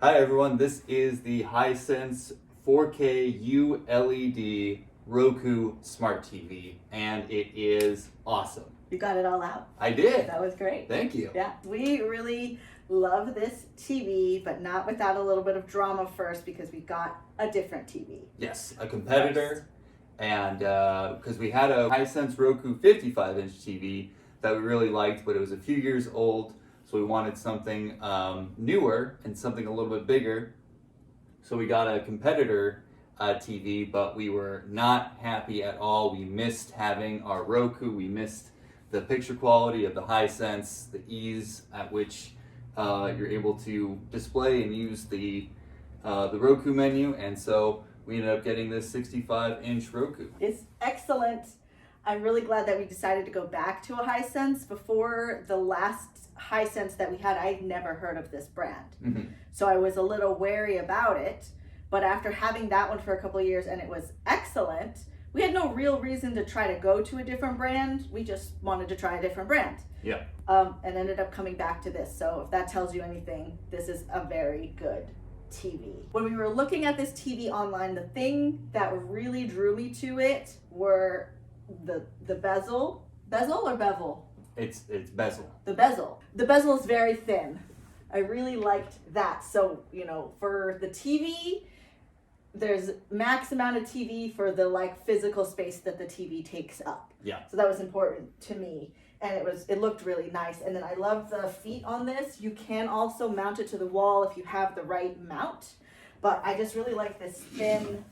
Hi everyone, this is the Hisense 4K ULED Roku Smart TV, and it is awesome. You got it all out. I did. That was great. Thank you. Yeah, we really love this TV, but not without a little bit of drama first because we got a different TV. Yes, a competitor, and because we had a Hisense Roku 55-inch TV that we really liked, but it was a few years old. So we wanted something newer and something a little bit bigger. So we got a competitor TV, but we were not happy at all. We missed having our Roku. We missed the picture quality of the Hisense, the ease at which you're able to display and use the Roku menu. And so we ended up getting this 65-inch Roku. It's excellent. I'm really glad that we decided to go back to a Hisense. Before the last Hisense that we had, I'd never heard of this brand. Mm-hmm. So I was a little wary about it. But after having that one for a couple of years and it was excellent, we had no real reason to try to go to a different brand. We just wanted to try a different brand. Yeah. And ended up coming back to this. So if that tells you anything, this is a very good TV. When we were looking at this TV online, the thing that really drew me to it were the bezel. Bezel or bevel? It's bezel. The bezel. The bezel is very thin. I really liked that. So, you know, for the TV, there's max amount of TV for the like physical space that the TV takes up. Yeah. So that was important to me. And it looked really nice. And then I love the feet on this. You can also mount it to the wall if you have the right mount. But I just really like this thin,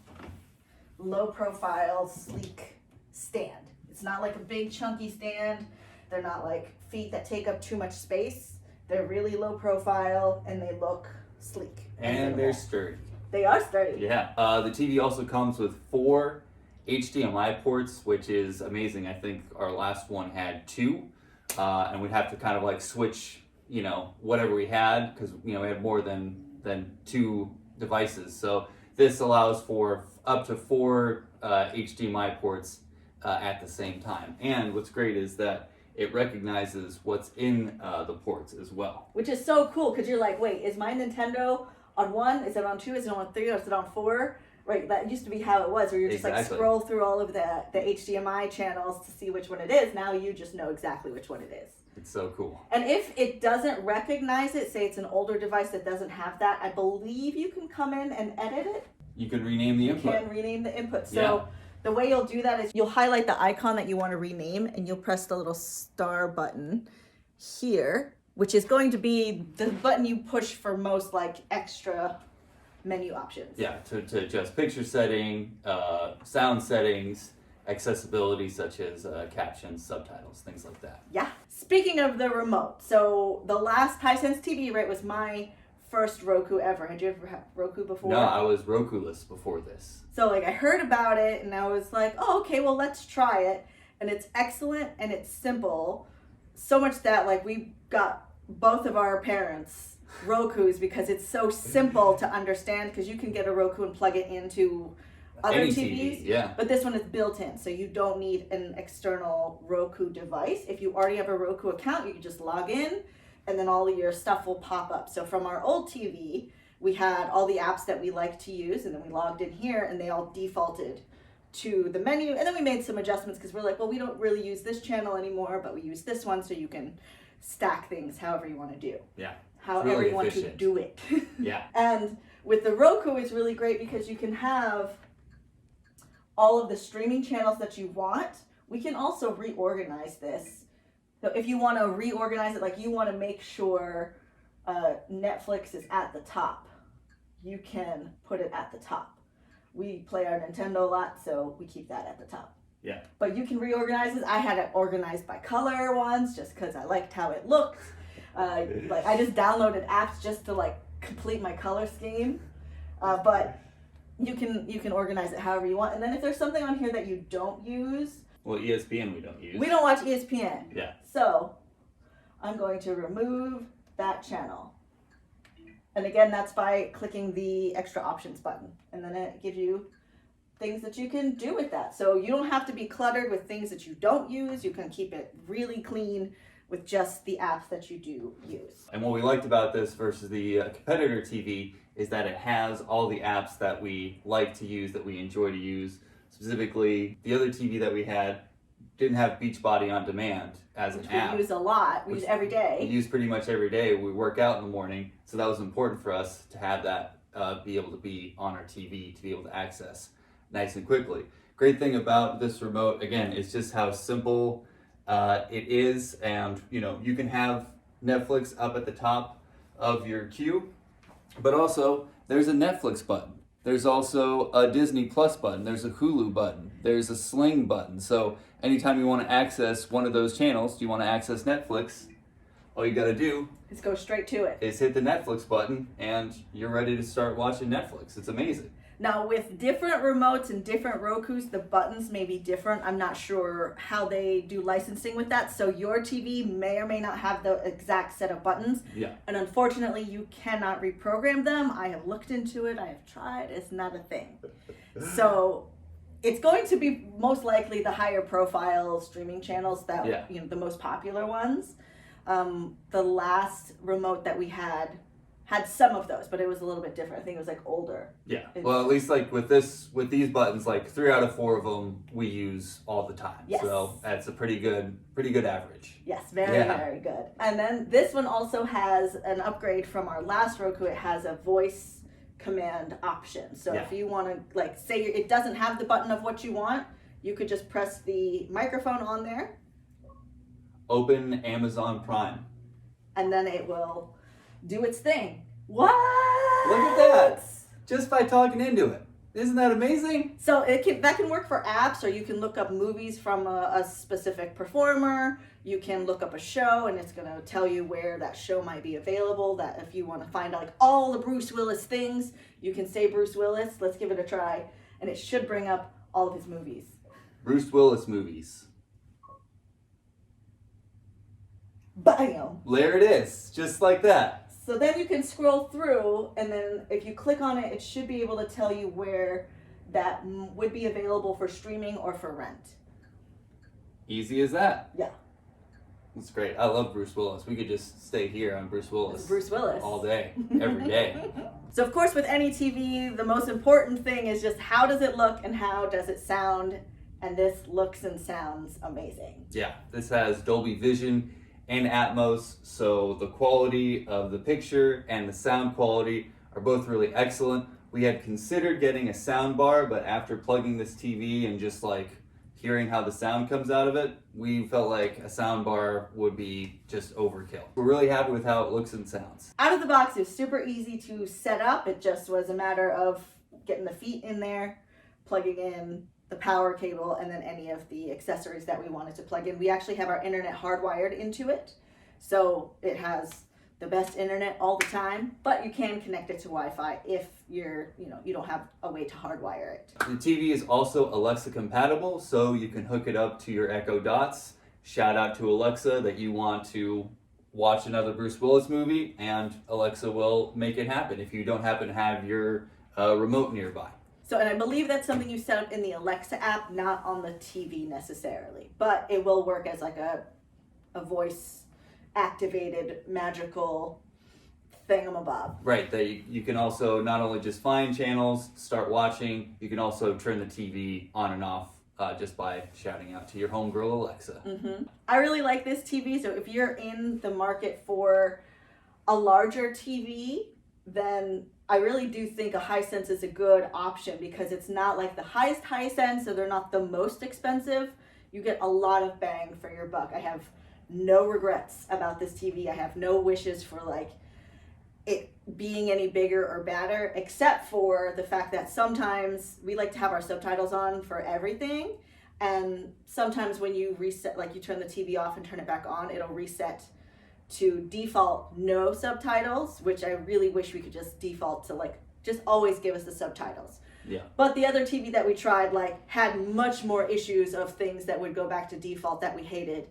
low profile, sleek stand. It's not like a big chunky stand. They're not like feet that take up too much space. They're really low profile and they look sleek. And they're sturdy. They are sturdy. Yeah. The TV also comes with 4 HDMI ports, which is amazing. I think our last one had 2, and we'd have to kind of like switch, you know, whatever we had because, you know, we had more than 2 devices. So this allows for up to 4 HDMI ports at the same time. And what's great is that it recognizes what's in the ports as well. Which is so cool because you're like, wait, is my Nintendo on 1? Is it on 2? Is it on 3? Or is it on 4? Right, that used to be how it was, where you're just like scroll through all of the HDMI channels to see which one it is. Now you just know exactly which one it is. It's so cool. And if it doesn't recognize it, say it's an older device that doesn't have that, I believe you can come in and edit it. You can rename the input. You can rename the input. So the way you'll do that is you'll highlight the icon that you want to rename and you'll press the little star button here, which is going to be the button you push for most like extra menu options. Yeah, to adjust picture setting, sound settings, accessibility such as captions, subtitles, things like that. Yeah. Speaking of the remote, so the last Hisense TV, right, was my first Roku ever. Had you ever had Roku before? No, I was Roku-less before this. So like I heard about it and I was like, oh, okay, well, let's try it. And it's excellent and it's simple. So much that like we got both of our parents Rokus because it's so simple to understand because you can get a Roku and plug it into other Any TVs. TV, yeah. But this one is built in, so you don't need an external Roku device. If you already have a Roku account, you can just log in and then all of your stuff will pop up. So from our old TV, we had all the apps that we like to use and then we logged in here and they all defaulted to the menu. And then we made some adjustments because we're like, well, we don't really use this channel anymore, but we use this one so you can stack things however you want to do. Yeah. However really you want efficient. to do it. Yeah. And with the Roku, it's really great because you can have all of the streaming channels that you want. We can also reorganize this. So if you want to reorganize it, like you want to make sure Netflix is at the top, you can put it at the top. We play our Nintendo a lot, so we keep that at the top. Yeah. But you can reorganize it. I had it organized by color once just because I liked how it looked. Like I just downloaded apps just to like complete my color scheme. But you can organize it however you want. And then if there's something on here that you don't use. Well, ESPN we don't use. We don't watch ESPN. Yeah. So I'm going to remove that channel. And again, that's by clicking the extra options button. And then it gives you things that you can do with that. So you don't have to be cluttered with things that you don't use. You can keep it really clean with just the apps that you do use. And what we liked about this versus the competitor TV is that it has all the apps that we like to use, that we enjoy to use. Specifically, the other TV that we had didn't have Beachbody On Demand as an app. We use a lot. We use every day. We use pretty much every day. We work out in the morning, so that was important for us to have that be able to be on our TV, to be able to access nice and quickly. Great thing about this remote, again, is just how simple it is, and you can have Netflix up at the top of your queue, but also there's a Netflix button. There's also a Disney Plus button. There's a Hulu button. There's a Sling button. So anytime you want to access one of those channels, you want to access Netflix, all you got to do is go straight to it. Is hit the Netflix button and you're ready to start watching Netflix. It's amazing. Now, with different remotes and different Rokus, the buttons may be different. I'm not sure how they do licensing with that. So your TV may or may not have the exact set of buttons. Yeah. And unfortunately, you cannot reprogram them. I have looked into it. I have tried. It's not a thing. So it's going to be most likely the higher profile streaming channels that, the most popular ones. The last remote that we had some of those, but it was a little bit different. I think it was like older. Yeah. Well, at least like with these buttons, like 3 out of 4 of them we use all the time. Yes. So that's a pretty good average. Yes, very good. And then this one also has an upgrade from our last Roku. It has a voice command option. So if you want to, like, say it doesn't have the button of what you want, you could just press the microphone on there. Open Amazon Prime. And then it will do its thing. What? Look at that! Just by talking into it. Isn't that amazing? So that can work for apps, or you can look up movies from a specific performer. You can look up a show, and it's going to tell you where that show might be available. That if you want to find out like all the Bruce Willis things, you can say Bruce Willis. Let's give it a try, and it should bring up all of his movies. Bruce Willis movies. Bam! There it is, just like that. So then you can scroll through, and then if you click on it, it should be able to tell you where that would be available for streaming or for rent. Easy as that. Yeah. That's great. I love Bruce Willis. We could just stay here on Bruce Willis. Bruce Willis. All day, every day. So of course with any TV, the most important thing is just how does it look and how does it sound, and this looks and sounds amazing. Yeah, this has Dolby Vision and Atmos, so the quality of the picture and the sound quality are both really excellent. We had considered getting a sound bar, but after plugging this TV and just like hearing how the sound comes out of it, we felt like a sound bar would be just overkill. We're really happy with how it looks and sounds. Out of the box, it was super easy to set up. It just was a matter of getting the feet in there, plugging in the power cable, and then any of the accessories that we wanted to plug in. We actually have our internet hardwired into it, so it has the best internet all the time, but you can connect it to Wi-Fi if you don't have a way to hardwire it. The TV is also Alexa compatible, so you can hook it up to your Echo Dots. Shout out to Alexa that you want to watch another Bruce Willis movie, and Alexa will make it happen if you don't happen to have your remote nearby. So, and I believe that's something you set up in the Alexa app, not on the TV necessarily, but it will work as like a voice activated magical thingamabob. Right, that you can also not only just find channels, start watching, you can also turn the TV on and off just by shouting out to your homegirl Alexa. Mm-hmm. I really like this TV, so if you're in the market for a larger TV, then I really do think a Hisense is a good option because it's not like the highest Hisense, so they're not the most expensive. You get a lot of bang for your buck. I have no regrets about this TV. I have no wishes for like it being any bigger or badder, except for the fact that sometimes we like to have our subtitles on for everything. And sometimes when you reset, like you turn the TV off and turn it back on, it'll reset to default no subtitles, which I really wish we could just default to like just always give us the subtitles. Yeah. But the other TV that we tried like had much more issues of things that would go back to default that we hated.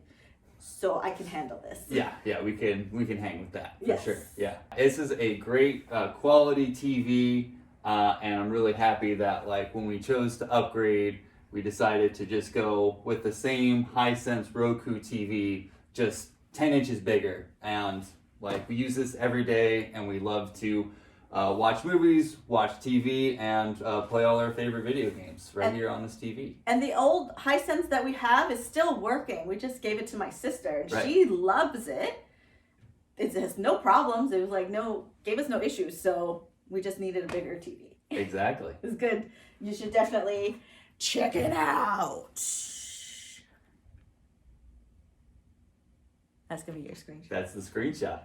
So I can handle this. Yeah, we can hang with that for yes. sure. Yeah, this is a great quality TV, and I'm really happy that like when we chose to upgrade, we decided to just go with the same Hisense Roku TV, just 10 inches bigger. And like we use this every day, and we love to watch movies, watch TV, and play all our favorite video games here on this TV. And the old Hisense that we have is still working. We just gave it to my sister, and Right. she loves it. It has no problems. It was like gave us no issues. So we just needed a bigger TV. Exactly. It's good. You should definitely check it out. That's gonna be your screenshot. That's the screenshot.